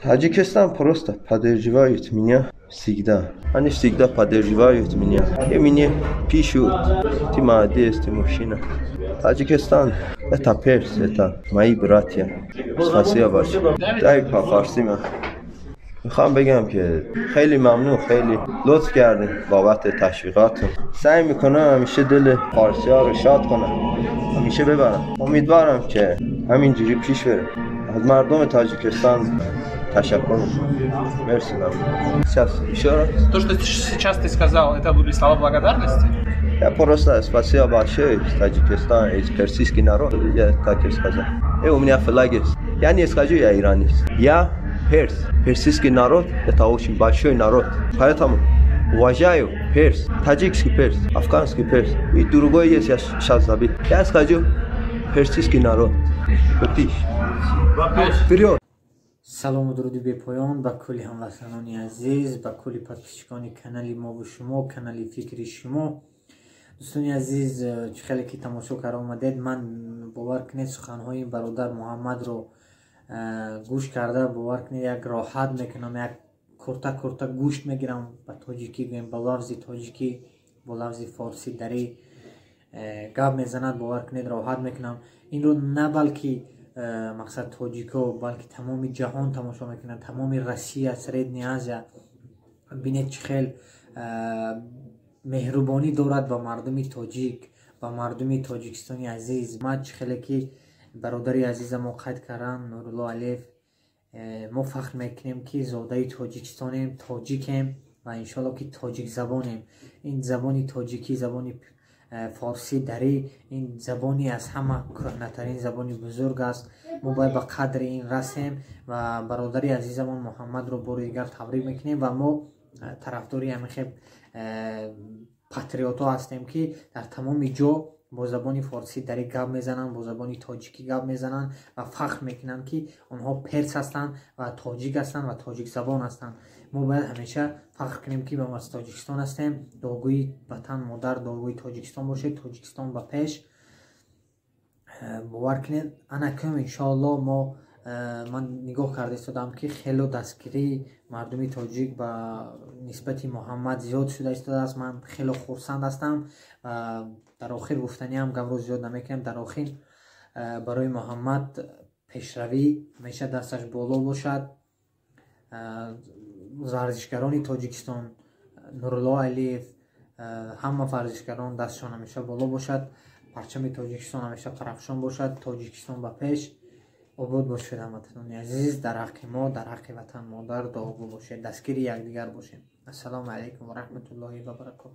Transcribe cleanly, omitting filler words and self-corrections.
Таджикистан просто поддерживает меня всегда. Они всегда поддерживают меня. И мне пишут, ты молодец, ты мужчина. Таджикистан, это перс, это мои братья. Спасибо большое. Дай по-фарси من میخوام بگم که خیلی ممنون، خیلی لطف کردین بابت تشویقاتون. سعی میکنم همیشه دل فارسی ها رو شاد کنم، همیشه ببرم. امیدوارم که همینجوری پیش بره. از مردم تاجیکستان تشکر میکنم. مرسی ممنون. Еще раз. То, что сейчас ты сказал, это были слова благодарности? Я просто спасибо большое из Таджикистана, из персидский народ. Я так и сказал. И у меня флаг есть. Я не скажу, я иранец. Я перс. Персидский народ это очень большой народ. Поэтому уважаю перс, таджикский перс, афганский перс. И другой есть, я сейчас забыл. Я скажу персидский народ. Вперед! салому дуруди бепоён ба кулли ҳамватанони азиз, ба кулли подписчикони канали мову шумо, канали фикри шумо. дӯстони азиз, хеле ки тамошо карда омадед. Ман бовар кунед суханҳои бародар муҳаммадро гӯш карда, бовар кунед як роҳат мекунам, як курта гӯшт мегирам ба тоҷикӣ, ба лафзи тоҷикӣ бо лафзи форсӣ дарӣ гап мезанад. бовар кунед роҳат мекунам. инро на балки мақсад тоҷико, балки тамоми ҷаҳон тамошо мекунанд, тамоми Россия, Средняя Азия. бинед чӣ хел меҳрубонӣ дорад ба мардуми тоҷик, ба мардуми тоҷикистони азиз. ма чӣ хеле ки бародари азизамо қайд кардам, Нурулло Алиев, мо фахр мекунем ки зодаи тоҷикистонем, тоҷикем ва иншоалло ки тоҷик забонем. ин забони тоҷикӣ, забони форсӣ дарӣ, ин забони аз ҳама кӯҳнатарин забони бузург аст. мо бояд ба қадри ин расем ва бародари азизамон муҳаммадро бори дигар табрик мекунем ва мо тарафдори ҳамин патриотҳо ҳастем ки дар тамоми ҷо бо забони форсӣ дарӣ гап мезананд, бо забони тоҷикӣ гап мезананд ва фахр мекунанд ки онҳо перс ҳастанд ва тоҷик ҳастанд ва тоҷикзабон ҳастанд. мо бояд ҳамеша фахр кунем ки мо аз тоҷикистон ҳастем. дуогӯи ватан модар, дуогӯи тоҷикистон бошед. тоҷикистон ба пеш. бовар кунед ана кум иншоалло мо ман нигоҳ карда истодам ки хело дастгирии мардуми тоҷик ба нисбати муҳаммад зиёд шуда истодааст. ман хело хурсанд ҳастам. дар охир гуфтаниам гапро зиёд намекунам. дар охир барои муҳаммад пешравӣ ҳамеша дасташ боло бошад. варзишгарони тоҷикистон, Нурулло Алиев, ҳама варзишгарон дастшон ҳамеша боло бошад. парчами тоҷикистон ҳамеша тарафшон бошад. тоҷикистон ба пеш. обод бошед ҳамватанони азиз. дар ҳаққи мо, дар ҳаққи ватан модар дуогӯ бошед. дастгири якдигар бошем. ассалому алайкум ва раҳматуллоҳи ва баракатуҳ.